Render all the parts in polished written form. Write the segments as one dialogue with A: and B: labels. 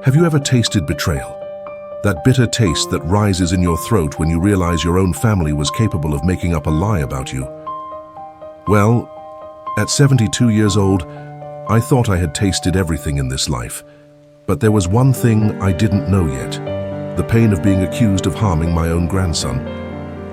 A: Have you ever tasted betrayal? That bitter taste that rises in your throat when you realize your own family was capable of making up a lie about you. Well, at 72 years old, I thought I had tasted everything in this life. But there was one thing I didn't know yet: the pain of being accused of harming my own grandson.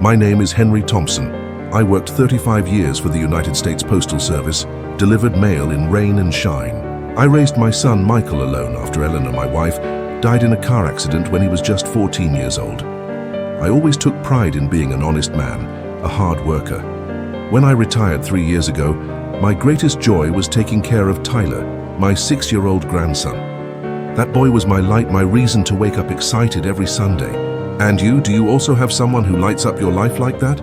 A: My name is Henry Thompson. I worked 35 years for the United States Postal Service, delivered mail in rain and shine. I raised my son Michael alone after Eleanor, my wife, died in a car accident when he was just 14 years old. I always took pride in being an honest man, a hard worker. When I retired 3 years ago, my greatest joy was taking care of Tyler, my 6-year-old grandson. That boy was my light, my reason to wake up excited every Sunday. And you, do you also have someone who lights up your life like that?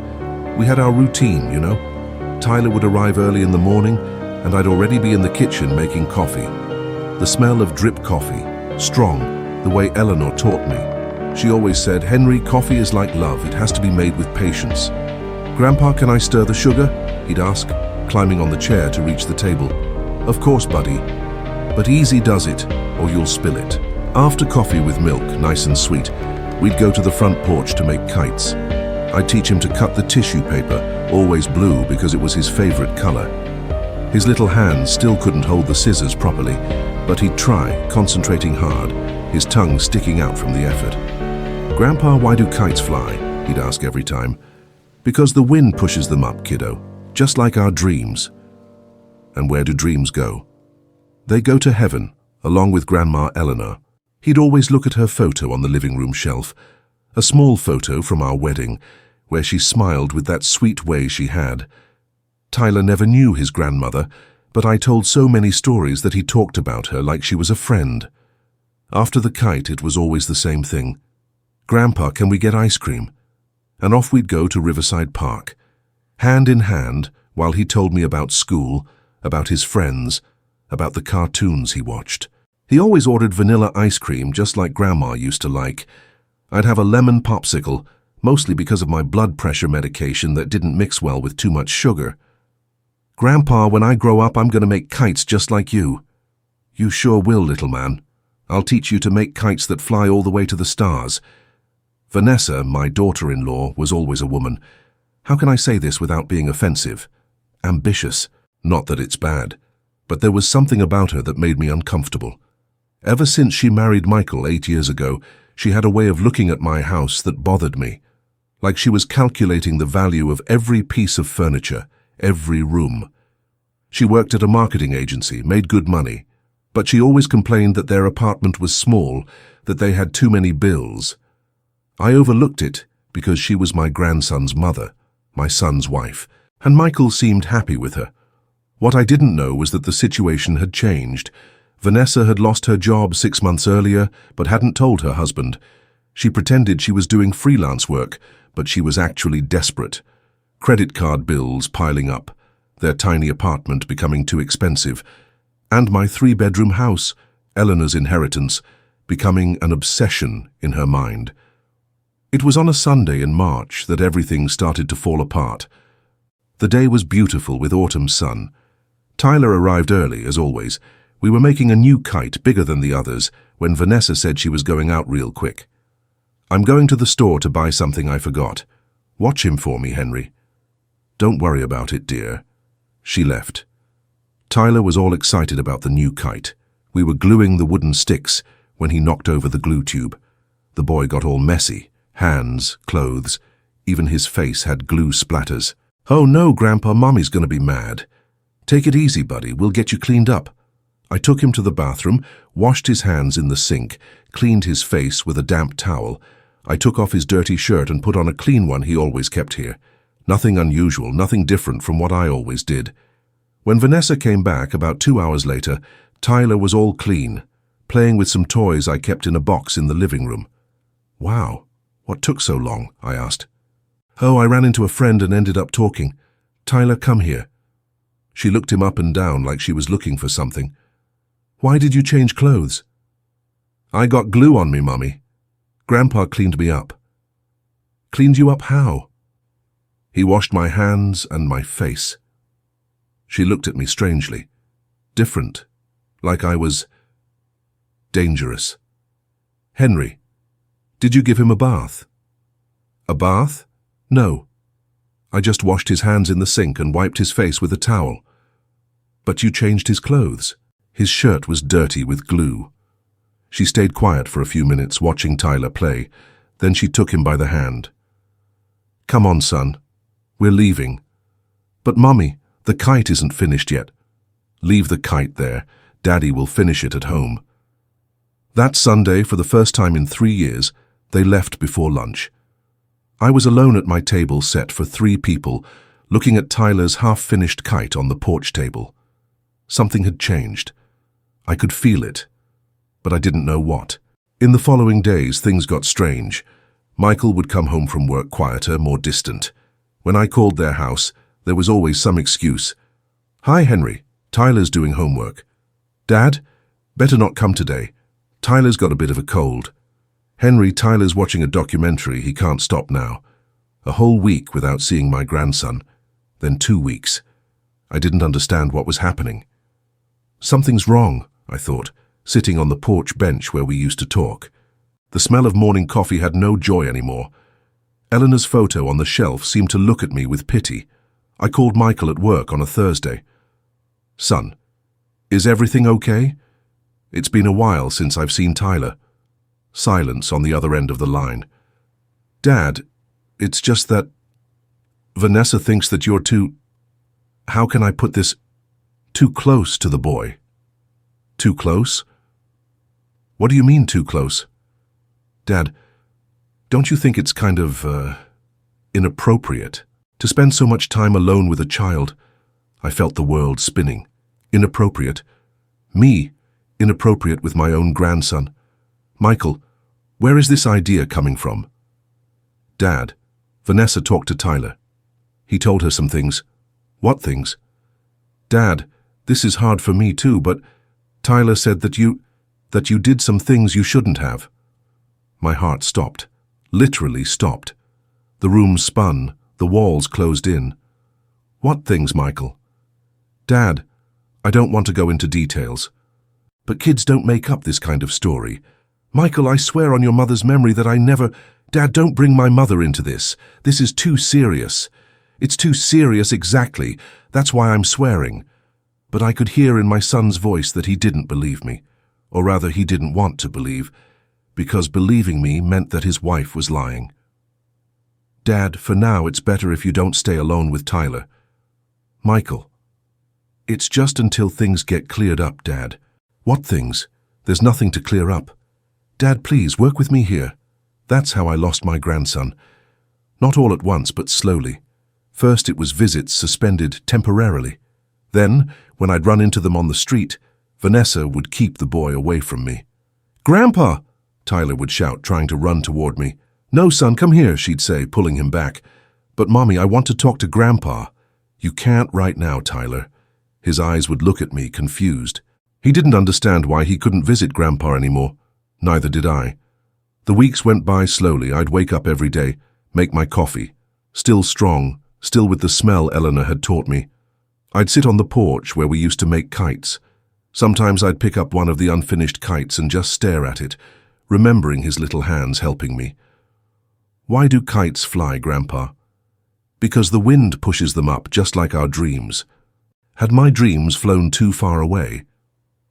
A: We had our routine, you know. Tyler would arrive early in the morning, and I'd already be in the kitchen making coffee. The smell of drip coffee, strong, the way Eleanor taught me. She always said, "Henry, coffee is like love, it has to be made with patience." "Grandpa, can I stir the sugar?" he'd ask, climbing on the chair to reach the table. "Of course, buddy, but easy does it, or you'll spill it." After coffee with milk, nice and sweet, we'd go to the front porch to make kites. I'd teach him to cut the tissue paper, always blue because it was his favorite color. His little hands still couldn't hold the scissors properly, but he'd try, concentrating hard, his tongue sticking out from the effort. "Grandpa, why do kites fly?" he'd ask every time. "Because the wind pushes them up, kiddo, just like our dreams." And where do dreams go? They go to heaven, along with Grandma Eleanor. He'd always look at her photo on the living room shelf, a small photo from our wedding, where she smiled with that sweet way she had. Tyler never knew his grandmother, but I told so many stories that he talked about her like she was a friend. After the kite, it was always the same thing. "Grandpa, can we get ice cream?" And off we'd go to Riverside Park, hand in hand, while he told me about school, about his friends, about the cartoons he watched. He always ordered vanilla ice cream, just like Grandma used to like. I'd have a lemon popsicle, mostly because of my blood pressure medication that didn't mix well with too much sugar. "Grandpa, when I grow up, I'm going to make kites just like you." "You sure will, little man. I'll teach you to make kites that fly all the way to the stars." Vanessa, my daughter-in-law, was always a woman. How can I say this without being offensive? Ambitious. Not that it's bad, but there was something about her that made me uncomfortable. Ever since she married Michael 8 years ago, she had a way of looking at my house that bothered me, like she was calculating the value of every piece of furniture, every room. She worked at a marketing agency, made good money, but she always complained that their apartment was small, that they had too many bills. I overlooked it because she was my grandson's mother, my son's wife, and Michael seemed happy with her. What I didn't know was that the situation had changed. Vanessa had lost her job 6 months earlier, but hadn't told her husband. She pretended she was doing freelance work, but she was actually desperate. Credit card bills piling up, their tiny apartment becoming too expensive, and my 3-bedroom house, Eleanor's inheritance, becoming an obsession in her mind. It was on a Sunday in March that everything started to fall apart. The day was beautiful with autumn sun. Tyler arrived early, as always. We were making a new kite bigger than the others when Vanessa said she was going out real quick. "I'm going to the store to buy something I forgot. Watch him for me, Henry." "Don't worry about it, dear." She left. Tyler was all excited about the new kite. We were gluing the wooden sticks when he knocked over the glue tube. The boy got all messy. Hands, clothes, even his face had glue splatters. "Oh no, Grandpa, Mommy's gonna be mad." "Take it easy, buddy, we'll get you cleaned up." I took him to the bathroom, washed his hands in the sink, cleaned his face with a damp towel. I took off his dirty shirt and put on a clean one he always kept here. Nothing unusual, nothing different from what I always did. When Vanessa came back about 2 hours later, Tyler was all clean, playing with some toys I kept in a box in the living room. "Wow, what took so long?" I asked. "Oh, I ran into a friend and ended up talking. Tyler, come here." She looked him up and down like she was looking for something. "Why did you change clothes?" "I got glue on me, Mummy. Grandpa cleaned me up." "Cleaned you up how?" "He washed my hands and my face." She looked at me strangely, different, like I was dangerous. Henry, did you give him a bath? A bath? No. I just washed his hands in the sink and wiped his face with a towel. But you changed his clothes. His shirt was dirty with glue. She stayed quiet for a few minutes, watching Tyler play. Then she took him by the hand. Come on, son. We're leaving. But, Mummy, the kite isn't finished yet. Leave the kite there. Daddy will finish it at home. That Sunday, for the first time in 3 years, they left before lunch. I was alone at my table set for 3 people, looking at Tyler's half-finished kite on the porch table. Something had changed. I could feel it, but I didn't know what. In the following days, things got strange. Michael would come home from work quieter, more distant. When I called their house, there was always some excuse. Hi, Henry. Tyler's doing homework. Dad, better not come today. Tyler's got a bit of a cold. Henry, Tyler's watching a documentary. He can't stop now. A whole week without seeing my grandson. Then 2 weeks. I didn't understand what was happening. Something's wrong, I thought, sitting on the porch bench where we used to talk. The smell of morning coffee had no joy anymore. Eleanor's photo on the shelf seemed to look at me with pity. I called Michael at work on a Thursday. Son, is everything okay? It's been a while since I've seen Tyler. Silence on the other end of the line. Dad, it's just that Vanessa thinks that you're too, how can I put this, too close to the boy. Too close? What do you mean too close? Dad, don't you think it's kind of, inappropriate to spend so much time alone with a child? I felt the world spinning. Inappropriate. Me, inappropriate with my own grandson. Michael, where is this idea coming from? Dad, Vanessa talked to Tyler. He told her some things. What things? Dad, this is hard for me too, but Tyler said that you did some things you shouldn't have. My heart stopped. Literally stopped. The room spun. The walls closed in. What things, Michael? Dad, I don't want to go into details. But kids don't make up this kind of story. Michael, I swear on your mother's memory that I never... Dad, don't bring my mother into this. This is too serious. It's too serious, exactly. That's why I'm swearing. But I could hear in my son's voice that he didn't believe me. Or rather, he didn't want to believe. Because believing me meant that his wife was lying. Dad, for now it's better if you don't stay alone with Tyler. Michael, it's just until things get cleared up, Dad. What things? There's nothing to clear up. Dad, please, work with me here. That's how I lost my grandson. Not all at once, but slowly. First it was visits suspended temporarily. Then, when I'd run into them on the street, Vanessa would keep the boy away from me. Grandpa! Tyler would shout, trying to run toward me. No, son, come here, she'd say, pulling him back. But, Mommy, I want to talk to Grandpa. You can't right now, Tyler. His eyes would look at me, confused. He didn't understand why he couldn't visit Grandpa anymore. Neither did I. The weeks went by slowly. I'd wake up every day, make my coffee. Still strong, still with the smell Eleanor had taught me. I'd sit on the porch where we used to make kites. Sometimes I'd pick up one of the unfinished kites and just stare at it, remembering his little hands helping me. Why do kites fly, Grandpa? Because the wind pushes them up, just like our dreams. Had my dreams flown too far away?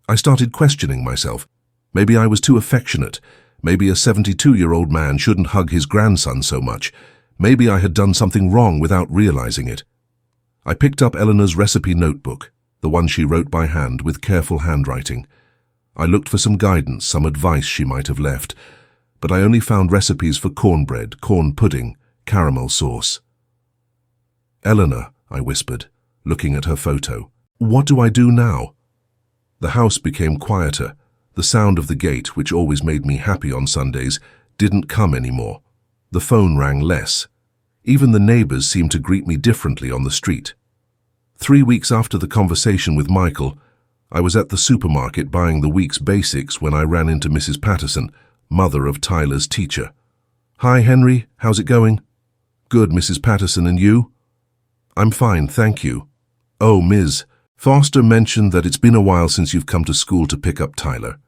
A: I started questioning myself. Maybe I was too affectionate. Maybe a 72-year-old man shouldn't hug his grandson so much. Maybe I had done something wrong without realizing it. I picked up Eleanor's recipe notebook, the one she wrote by hand with careful handwriting. I looked for some guidance, some advice she might have left, but I only found recipes for cornbread, corn pudding, caramel sauce. Eleanor, I whispered, looking at her photo. What do I do now? The house became quieter. The sound of the gate, which always made me happy on Sundays, didn't come anymore. The phone rang less. Even the neighbors seemed to greet me differently on the street. 3 weeks after the conversation with Michael, I was at the supermarket buying the week's basics when I ran into Mrs. Patterson, mother of Tyler's teacher. Hi, Henry. How's it going? Good, Mrs. Patterson, and you? I'm fine, thank you. Oh, Ms. Foster mentioned that it's been a while since you've come to school to pick up Tyler.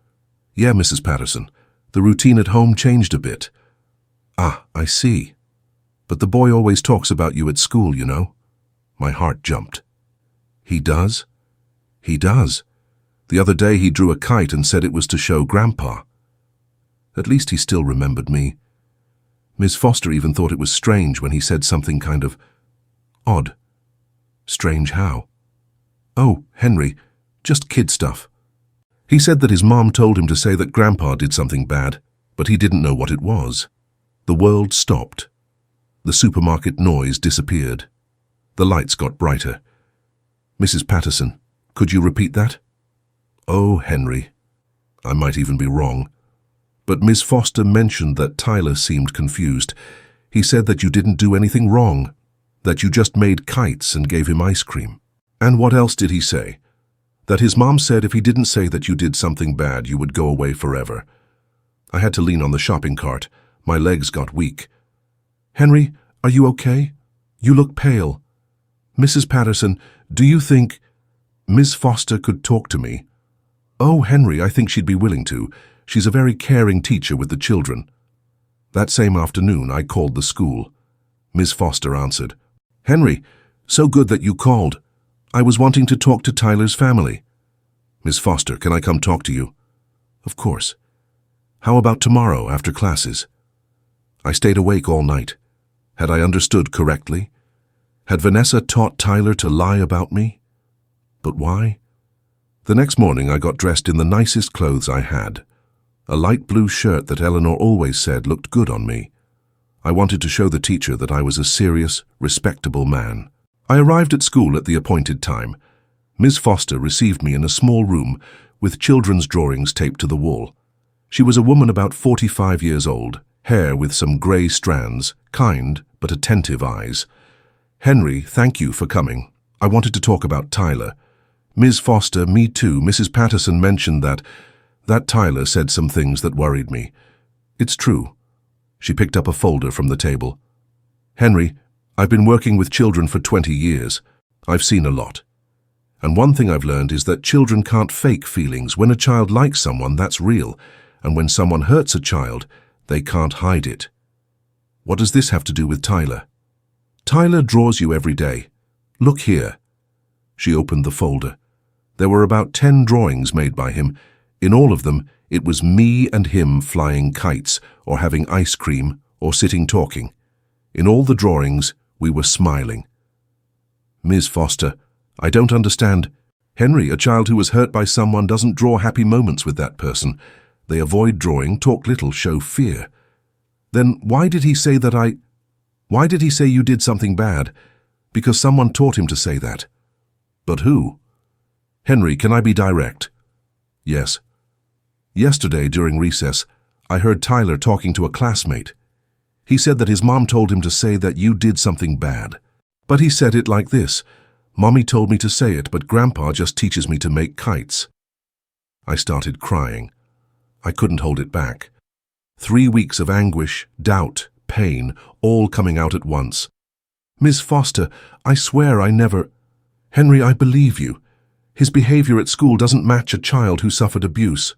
A: Yeah, Mrs. Patterson. The routine at home changed a bit. Ah, I see. But the boy always talks about you at school, you know. My heart jumped. He does? He does. The other day he drew a kite and said it was to show Grandpa. At least he still remembered me. Miss Foster even thought it was strange when he said something kind of odd. Strange how? Oh, Henry, just kid stuff. He said that his mom told him to say that Grandpa did something bad, but he didn't know what it was. The world stopped. The supermarket noise disappeared. The lights got brighter. Mrs. Patterson, could you repeat that? Oh, Henry. I might even be wrong. But Miss Foster mentioned that Tyler seemed confused. He said that you didn't do anything wrong, that you just made kites and gave him ice cream. And what else did he say? That his mom said if he didn't say that you did something bad, you would go away forever. I had to lean on the shopping cart. My legs got weak. Henry, are you okay? You look pale. Mrs. Patterson, do you think Miss Foster could talk to me? Oh, Henry, I think she'd be willing to. She's a very caring teacher with the children. That same afternoon, I called the school. Miss Foster answered. Henry, so good that you called. I was wanting to talk to Tyler's family. Miss Foster, can I come talk to you? Of course. How about tomorrow after classes? I stayed awake all night. Had I understood correctly? Had Vanessa taught Tyler to lie about me? But why? The next morning I got dressed in the nicest clothes I had. A light blue shirt that Eleanor always said looked good on me. I wanted to show the teacher that I was a serious, respectable man. I arrived at school at the appointed time. Miss Foster received me in a small room with children's drawings taped to the wall. She was a woman about 45 years old, hair with some grey strands, kind but attentive eyes. Henry, thank you for coming. I wanted to talk about Tyler. Ms. Foster, me too. Mrs. Patterson mentioned that Tyler said some things that worried me. It's true. She picked up a folder from the table. Henry, I've been working with children for 20 years. I've seen a lot. And one thing I've learned is that children can't fake feelings. When a child likes someone, that's real. And when someone hurts a child, they can't hide it. What does this have to do with Tyler? Tyler draws you every day. Look here. She opened the folder. There were about 10 drawings made by him. In all of them, it was me and him flying kites, or having ice cream, or sitting talking. In all the drawings, we were smiling. Ms. Foster, I don't understand. Henry, a child who was hurt by someone doesn't draw happy moments with that person. They avoid drawing, talk little, show fear. Then why did he say Why did he say you did something bad? Because someone taught him to say that. But who? Henry, can I be direct? Yes. Yesterday, during recess, I heard Tyler talking to a classmate. He said that his mom told him to say that you did something bad. But he said it like this. Mommy told me to say it, but Grandpa just teaches me to make kites. I started crying. I couldn't hold it back. 3 weeks of anguish, doubt, pain, all coming out at once. Miss Foster, I swear I never... Henry, I believe you. His behavior at school doesn't match a child who suffered abuse.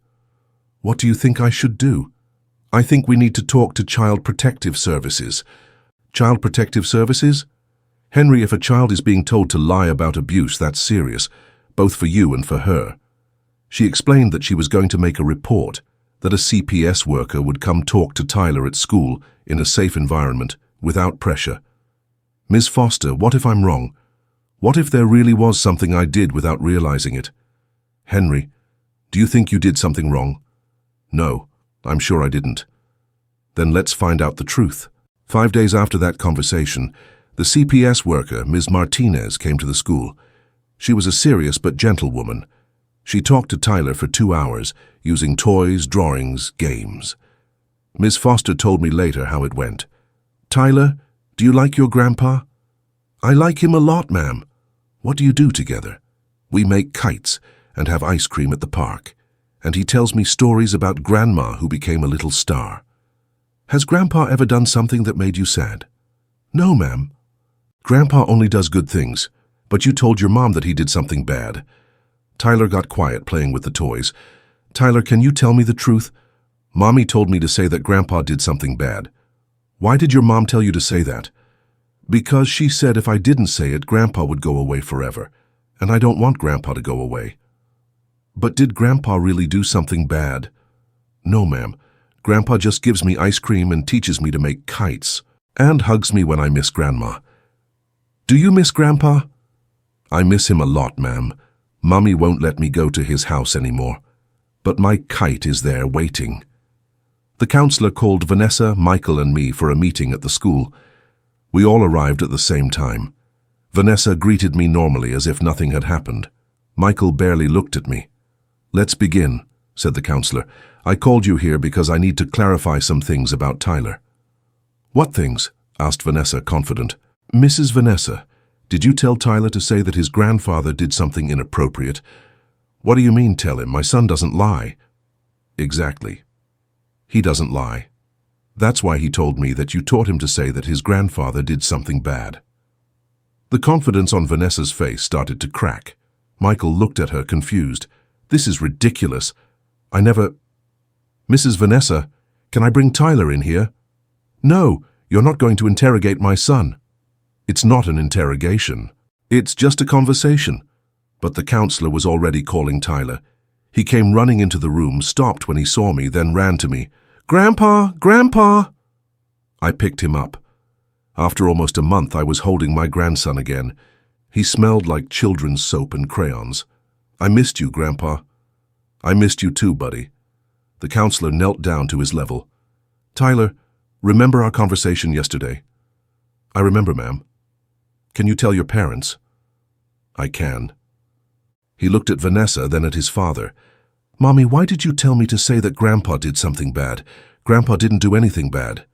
A: What do you think I should do? I think we need to talk to Child Protective Services. Child Protective Services? Henry, if a child is being told to lie about abuse, that's serious, both for you and for her. She explained that she was going to make a report, that a CPS worker would come talk to Tyler at school in a safe environment, without pressure. Ms. Foster, what if I'm wrong? What if there really was something I did without realizing it? Henry, do you think you did something wrong? No, I'm sure I didn't. Then let's find out the truth. 5 days after that conversation, the CPS worker, Ms. Martinez, came to the school. She was a serious but gentle woman. She talked to Tyler for 2 hours, using toys, drawings, games. Ms. Foster told me later how it went. Tyler, do you like your grandpa? I like him a lot, ma'am. What do you do together? We make kites and have ice cream at the park. And he tells me stories about Grandma who became a little star. Has Grandpa ever done something that made you sad? No, ma'am. Grandpa only does good things, but you told your mom that he did something bad. Tyler got quiet playing with the toys. Tyler, can you tell me the truth? Mommy told me to say that Grandpa did something bad. Why did your mom tell you to say that? Because she said if I didn't say it, Grandpa would go away forever, and I don't want Grandpa to go away. But did Grandpa really do something bad? No, ma'am. Grandpa just gives me ice cream and teaches me to make kites, and hugs me when I miss Grandma. Do you miss Grandpa? I miss him a lot, ma'am. Mommy won't let me go to his house anymore, but my kite is there waiting. The counselor called Vanessa, Michael, and me for a meeting at the school. We all arrived at the same time. Vanessa greeted me normally as if nothing had happened. Michael barely looked at me. Let's begin, said the counselor. I called you here because I need to clarify some things about Tyler. What things? Asked Vanessa, confident. Mrs. Vanessa, did you tell Tyler to say that his grandfather did something inappropriate? What do you mean, tell him? My son doesn't lie. Exactly. He doesn't lie. That's why he told me that you taught him to say that his grandfather did something bad. The confidence on Vanessa's face started to crack. Michael looked at her, confused. This is ridiculous. I never... Mrs. Vanessa, can I bring Tyler in here? No, you're not going to interrogate my son. It's not an interrogation. It's just a conversation. But the counselor was already calling Tyler. He came running into the room, stopped when he saw me, then ran to me. Grandpa! Grandpa! I picked him up. After almost a month, I was holding my grandson again. He smelled like children's soap and crayons. I missed you, Grandpa. I missed you too, buddy. The counselor knelt down to his level. Tyler, remember our conversation yesterday? I remember, ma'am. Can you tell your parents? I can. He looked at Vanessa, then at his father. Mommy, why did you tell me to say that Grandpa did something bad? Grandpa didn't do anything bad.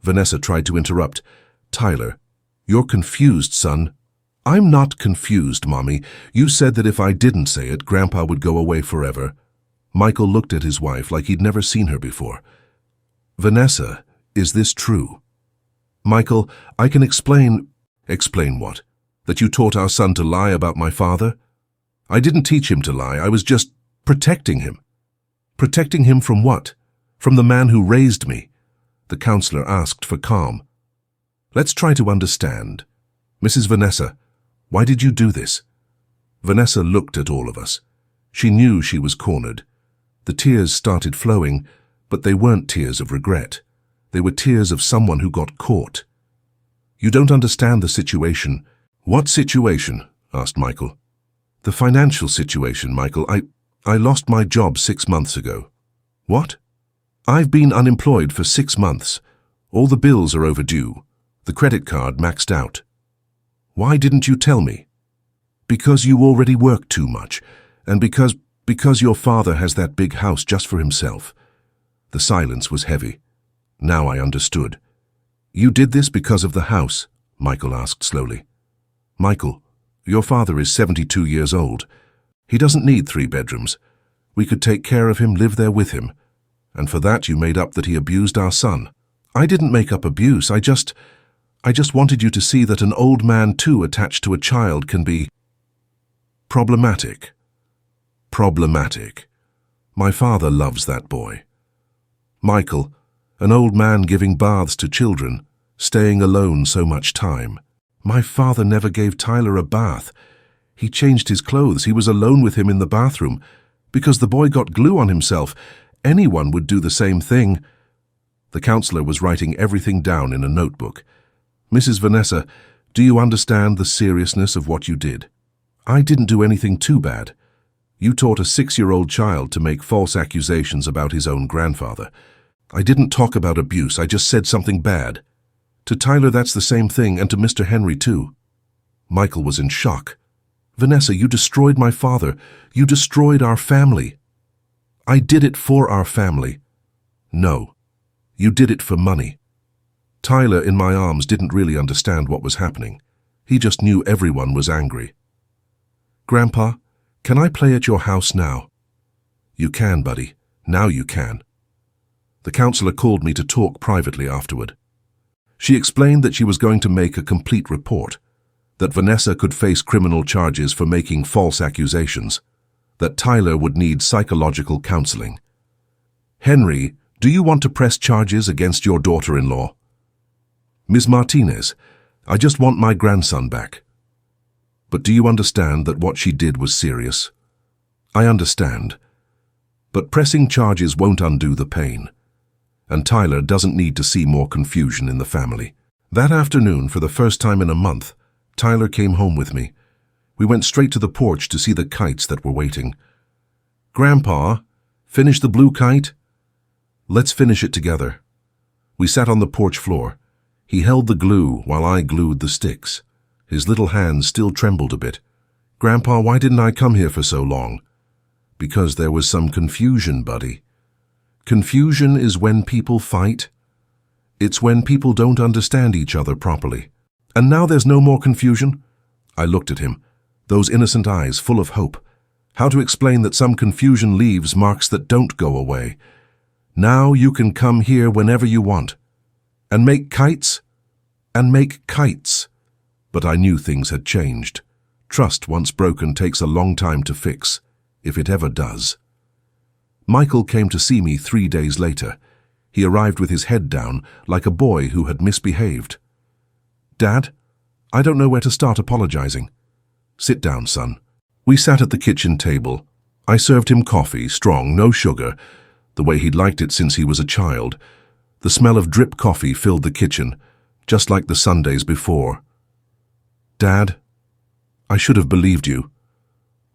A: Vanessa tried to interrupt. Tyler, you're confused, son. I'm not confused, Mommy. You said that if I didn't say it, Grandpa would go away forever. Michael looked at his wife like he'd never seen her before. Vanessa, is this true? Michael, I can explain... Explain what? That you taught our son to lie about my father? I didn't teach him to lie. I was just protecting him. Protecting him from what? From the man who raised me. The counselor asked for calm. Let's try to understand. Mrs. Vanessa, why did you do this? Vanessa looked at all of us. She knew she was cornered. The tears started flowing, but they weren't tears of regret. They were tears of someone who got caught. You don't understand the situation. What situation? Asked Michael. The financial situation, Michael. I lost my job 6 months ago. What? I've been unemployed for 6 months. All the bills are overdue. The credit card maxed out. Why didn't you tell me? Because you already work too much, and because your father has that big house just for himself. The silence was heavy. Now I understood. You did this because of the house? Michael asked slowly. Michael, your father is 72 years old. He doesn't need 3 bedrooms. We could take care of him, live there with him. And for that you made up that he abused our son. I didn't make up abuse. I just wanted you to see that an old man too attached to a child can be problematic. Problematic. My father loves that boy. Michael, an old man giving baths to children, staying alone so much time. My father never gave Tyler a bath. He changed his clothes. He was alone with him in the bathroom. Because the boy got glue on himself. Anyone would do the same thing. The counselor was writing everything down in a notebook. Mrs. Vanessa, do you understand the seriousness of what you did? I didn't do anything too bad. You taught a 6-year-old child to make false accusations about his own grandfather. I didn't talk about abuse. I just said something bad. To Tyler, that's the same thing, and to Mr. Henry, too. Michael was in shock. Vanessa, you destroyed my father. You destroyed our family. I did it for our family. No, you did it for money. Tyler, in my arms, didn't really understand what was happening. He just knew everyone was angry. Grandpa, can I play at your house now? You can, buddy. Now you can. The counselor called me to talk privately afterward. She explained that she was going to make a complete report, that Vanessa could face criminal charges for making false accusations, that Tyler would need psychological counseling. Henry, Do you want to press charges against your daughter-in-law? Ms. Martinez, I just want my grandson back. But do you understand that what she did was serious? I understand. But pressing charges won't undo the pain. And Tyler doesn't need to see more confusion in the family. That afternoon, for the first time in a month, Tyler came home with me. We went straight to the porch to see the kites that were waiting. Grandpa, finish the blue kite? Let's finish it together. We sat on the porch floor. He held the glue while I glued the sticks. His little hands still trembled a bit. Grandpa, why didn't I come here for so long? Because there was some confusion, buddy. Confusion is when people fight. It's when people don't understand each other properly. And now there's no more confusion? I looked at him, those innocent eyes full of hope. How to explain that some confusion leaves marks that don't go away? Now you can come here whenever you want. And make kites? And make kites. But I knew things had changed. Trust once broken takes a long time to fix, if it ever does. Michael came to see me 3 days later. He arrived with his head down, like a boy who had misbehaved. Dad, I don't know where to start apologizing. Sit down, son. We sat at the kitchen table. I served him coffee, strong, no sugar, the way he'd liked it since he was a child. The smell of drip coffee filled the kitchen, just like the Sundays before. Dad, I should have believed you.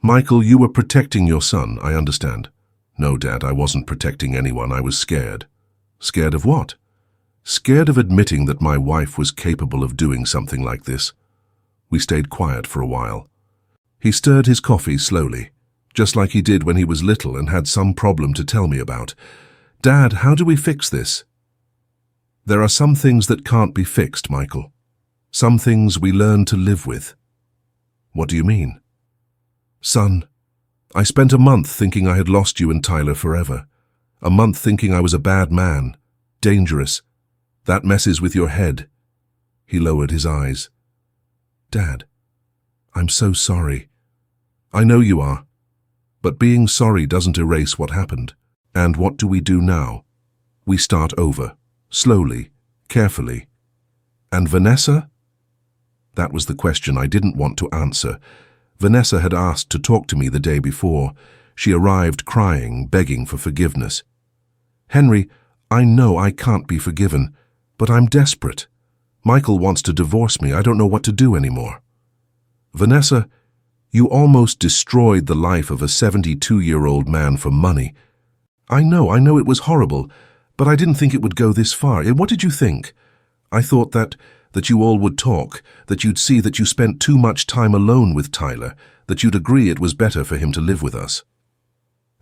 A: Michael, you were protecting your son, I understand. No, Dad, I wasn't protecting anyone. I was scared. Scared of what? Scared of admitting that my wife was capable of doing something like this. We stayed quiet for a while. He stirred his coffee slowly, just like he did when he was little and had some problem to tell me about. Dad, how do we fix this? There are some things that can't be fixed, Michael. Some things we learn to live with. What do you mean? Son, I spent a month thinking I had lost you and Tyler forever. A month thinking I was a bad man, dangerous. That messes with your head. He lowered his eyes. Dad, I'm so sorry. I know you are. But being sorry doesn't erase what happened. And what do we do now? We start over, slowly, carefully. And Vanessa? That was the question I didn't want to answer. Vanessa had asked to talk to me the day before. She arrived crying, begging for forgiveness. Henry, I know I can't be forgiven, but I'm desperate. Michael wants to divorce me. I don't know what to do anymore. Vanessa, you almost destroyed the life of a 72-year-old man for money. I know it was horrible, but I didn't think it would go this far. What did you think? I thought that you all would talk, that you'd see that you spent too much time alone with Tyler, that you'd agree it was better for him to live with us.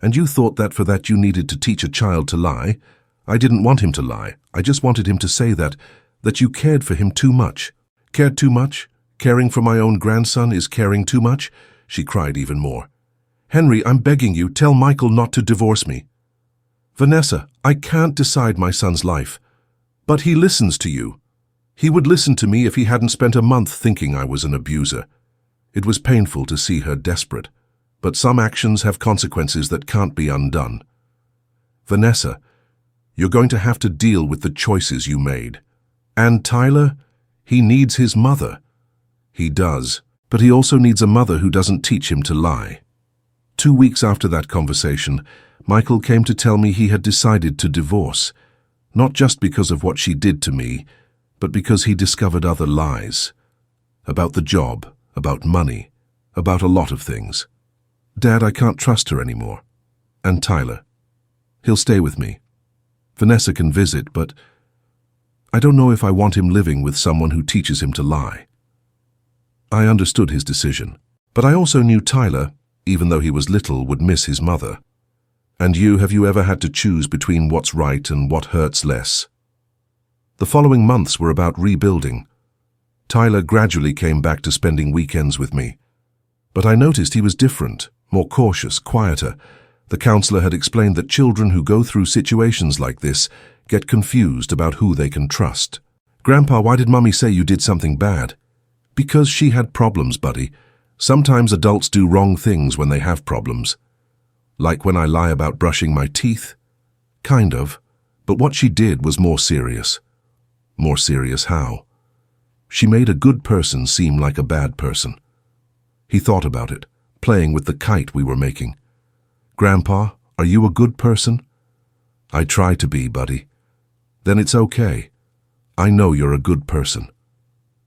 A: And you thought that for that you needed to teach a child to lie? I didn't want him to lie. I just wanted him to say that you cared for him too much. Cared too much? Caring for my own grandson is caring too much? She cried even more. Henry, I'm begging you, tell Michael not to divorce me. Vanessa, I can't decide my son's life. But he listens to you. He would listen to me if he hadn't spent a month thinking I was an abuser. It was painful to see her desperate, but some actions have consequences that can't be undone. Vanessa, you're going to have to deal with the choices you made. And Tyler, he needs his mother. He does, but he also needs a mother who doesn't teach him to lie. 2 weeks after that conversation, Michael came to tell me he had decided to divorce, not just because of what she did to me, but because he discovered other lies. About the job, about money, about a lot of things. Dad, I can't trust her anymore. And Tyler. He'll stay with me. Vanessa can visit, but I don't know if I want him living with someone who teaches him to lie. I understood his decision, but I also knew Tyler, even though he was little, would miss his mother. And have you ever had to choose between what's right and what hurts less? The following months were about rebuilding. Tyler gradually came back to spending weekends with me. But I noticed he was different, more cautious, quieter. The counselor had explained that children who go through situations like this get confused about who they can trust. Grandpa, why did Mummy say you did something bad? Because she had problems, buddy. Sometimes adults do wrong things when they have problems. Like when I lie about brushing my teeth? Kind of. But what she did was more serious. More serious how? She made a good person seem like a bad person. He thought about it, playing with the kite we were making. "Grandpa, are you a good person?" "I try to be, buddy." "Then it's okay. I know you're a good person."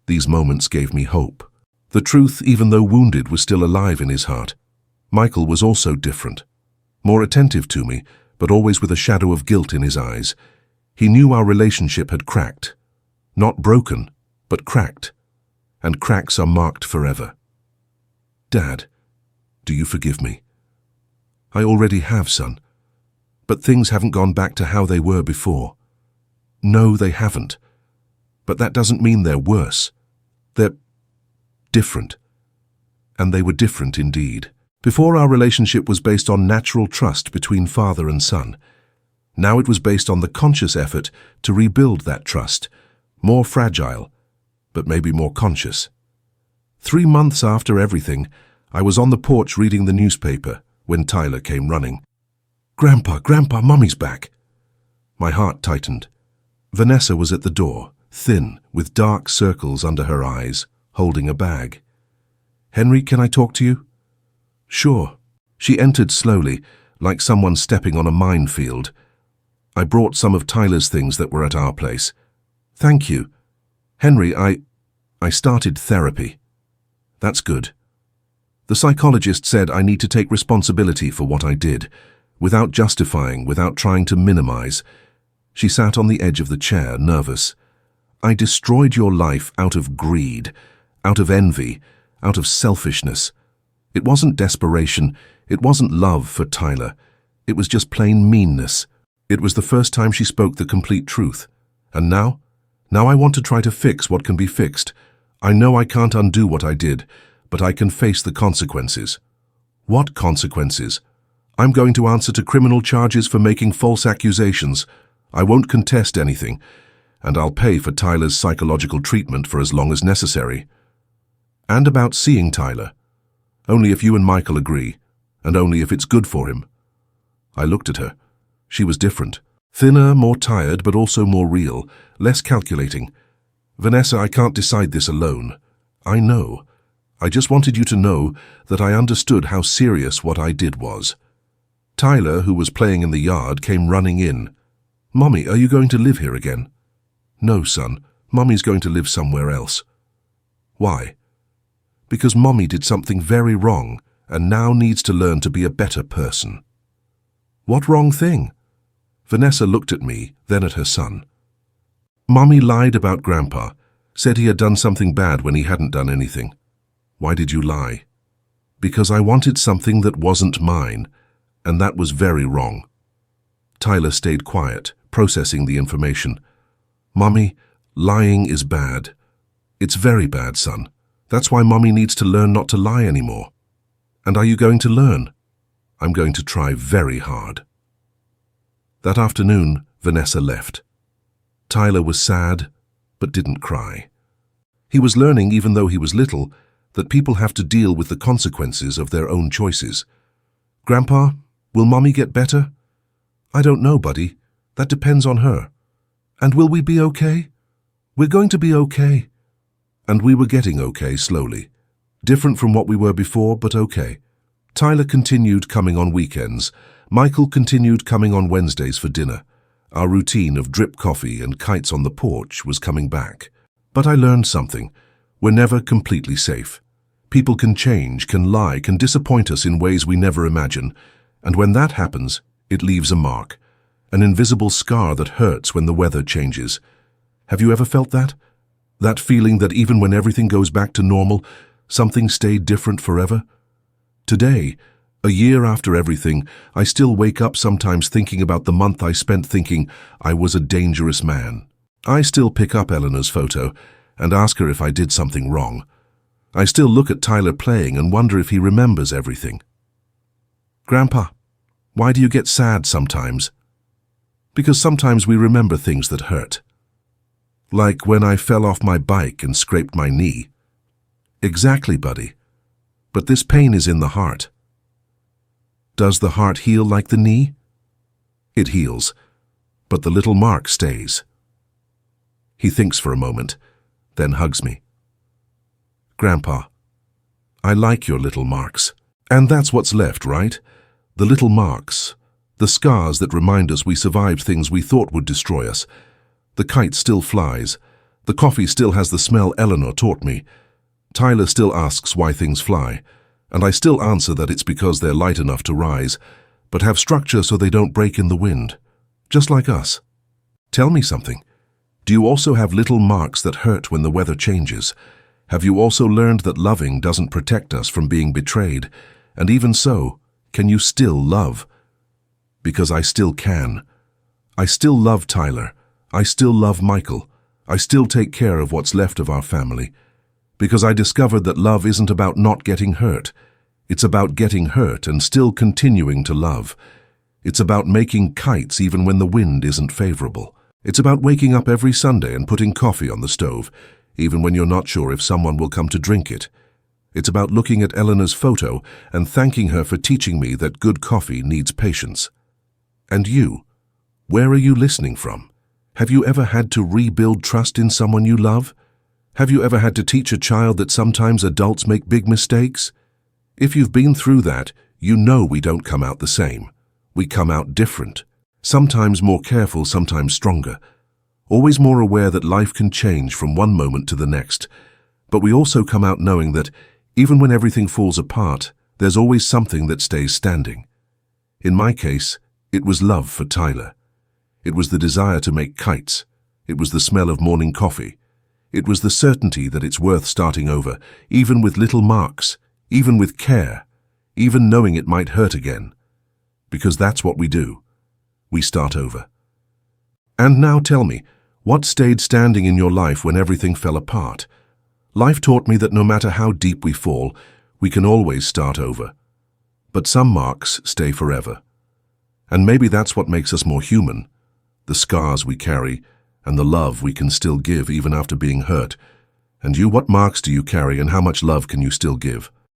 A: These moments gave me hope. The truth, even though wounded, was still alive in his heart. Michael was also different. More attentive to me, but always with a shadow of guilt in his eyes. He knew our relationship had cracked. Not broken, but cracked. And cracks are marked forever. "Dad, do you forgive me?" "I already have, son. But things haven't gone back to how they were before." "No, they haven't. But that doesn't mean they're worse. They're different." And they were different indeed. Before, our relationship was based on natural trust between father and son. Now it was based on the conscious effort to rebuild that trust, more fragile, but maybe more conscious. 3 months after everything, I was on the porch reading the newspaper when Tyler came running. Grandpa, Mummy's back." My heart tightened. Vanessa was at the door, thin, with dark circles under her eyes, holding a bag. "Henry, can I talk to you?" "Sure." She entered slowly, like someone stepping on a minefield. "I brought some of Tyler's things that were at our place." "Thank you. Henry, I started therapy." "That's good." "The psychologist said I need to take responsibility for what I did, without justifying, without trying to minimize." She sat on the edge of the chair, nervous. "I destroyed your life out of greed, out of envy, out of selfishness. It wasn't desperation, it wasn't love for Tyler. It was just plain meanness." It was the first time she spoke the complete truth. "And now? Now I want to try to fix what can be fixed. I know I can't undo what I did, but I can face the consequences." "What consequences?" "I'm going to answer to criminal charges for making false accusations. I won't contest anything, and I'll pay for Tyler's psychological treatment for as long as necessary." "And about seeing Tyler?" "Only if you and Michael agree, and only if it's good for him." I looked at her. She was different. Thinner, more tired, but also more real, less calculating. "Vanessa, I can't decide this alone." "I know. I just wanted you to know that I understood how serious what I did was." Tyler, who was playing in the yard, came running in. "Mommy, are you going to live here again?" "No, son. Mommy's going to live somewhere else." "Why?" "Because Mommy did something very wrong and now needs to learn to be a better person." "What wrong thing?" Vanessa looked at me, then at her son. "Mommy lied about Grandpa, said he had done something bad when he hadn't done anything." "Why did you lie?" "Because I wanted something that wasn't mine, and that was very wrong." Tyler stayed quiet, processing the information. "Mommy, lying is bad. It's very bad, son. That's why Mommy needs to learn not to lie anymore." "And are you going to learn?" "I'm going to try very hard." That afternoon, Vanessa left. Tyler was sad, but didn't cry. He was learning, even though he was little, that people have to deal with the consequences of their own choices. "Grandpa, will Mommy get better?" "I don't know, buddy. That depends on her." "And will we be okay?" "We're going to be okay." And we were getting okay slowly. Different from what we were before, but okay. Tyler continued coming on weekends. Michael continued coming on Wednesdays for dinner. Our routine of drip coffee and kites on the porch was coming back. But I learned something. We're never completely safe. People can change, can lie, can disappoint us in ways we never imagine. And when that happens, it leaves a mark. An invisible scar that hurts when the weather changes. Have you ever felt that? That feeling that even when everything goes back to normal, something stayed different forever? Today, a year after everything, I still wake up sometimes thinking about the month I spent thinking I was a dangerous man. I still pick up Eleanor's photo and ask her if I did something wrong. I still look at Tyler playing and wonder if he remembers everything. "Grandpa, why do you get sad sometimes?" "Because sometimes we remember things that hurt. Like when I fell off my bike and scraped my knee." "Exactly, buddy. But this pain is in the heart." "Does the heart heal like the knee?" "It heals. but the little mark stays. He thinks for a moment, then hugs me. Grandpa, I like your little marks. And that's what's left, right? The little marks. The scars that remind us we survived things we thought would destroy us. The kite still flies. The coffee still has the smell Eleanor taught me. Tyler still asks why things fly, and I still answer that it's because they're light enough to rise, but have structure so they don't break in the wind, just like us. Tell me something. Do you also have little marks that hurt when the weather changes? Have you also learned that loving doesn't protect us from being betrayed? And even so, can you still love? Because I still can. I still love Tyler. I still love Michael. I still take care of what's left of our family. Because I discovered that love isn't about not getting hurt. It's about getting hurt and still continuing to love. It's about making kites even when the wind isn't favorable. It's about waking up every Sunday and putting coffee on the stove, even when you're not sure if someone will come to drink it. It's about looking at Eleanor's photo and thanking her for teaching me that good coffee needs patience. And you, where are you listening from? Have you ever had to rebuild trust in someone you love? Have you ever had to teach a child that sometimes adults make big mistakes? If you've been through that, you know we don't come out the same. We come out different. Sometimes more careful, sometimes stronger. Always more aware that life can change from one moment to the next. But we also come out knowing that even when everything falls apart, there's always something that stays standing. In my case, it was love for Tyler. It was the desire to make kites. It was the smell of morning coffee. It was the certainty that it's worth starting over, even with little marks, even with care, even knowing it might hurt again. Because that's what we do. We start over. And now tell me, what stayed standing in your life when everything fell apart? Life taught me that no matter how deep we fall, we can always start over. But some marks stay forever. And maybe that's what makes us more human. The scars we carry, and the love we can still give even after being hurt. And you, what marks do you carry and how much love can you still give?